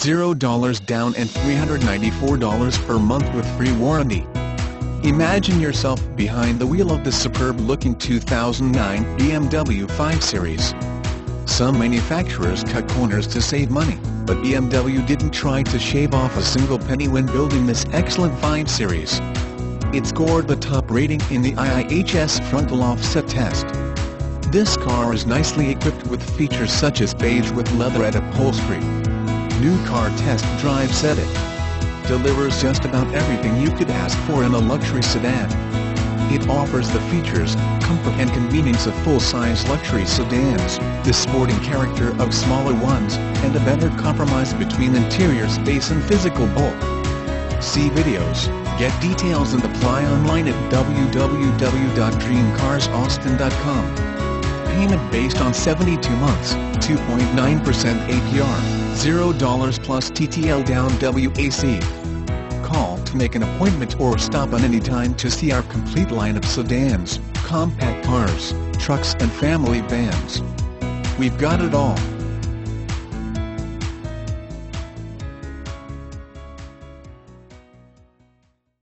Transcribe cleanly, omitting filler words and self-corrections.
$0 down and $394 per month with free warranty. Imagine yourself behind the wheel of the superb-looking 2009 BMW 5 Series. Some manufacturers cut corners to save money, but BMW didn't try to shave off a single penny when building this excellent 5 Series. It scored the top rating in the IIHS frontal offset test. This car is nicely equipped with features such as beige with leatherette upholstery. New Car Test Drive said it delivers just about everything you could ask for in a luxury sedan. It offers the features, comfort and convenience of full-size luxury sedans, the sporting character of smaller ones, and a better compromise between interior space and physical bulk. See videos, get details and apply online at www.dreamcarsaustin.com. Payment based on 72 months, 2.9% APR, $0 plus TTL down WAC. Call to make an appointment or stop on any time to see our complete line of sedans, compact cars, trucks and family vans. We've got it all.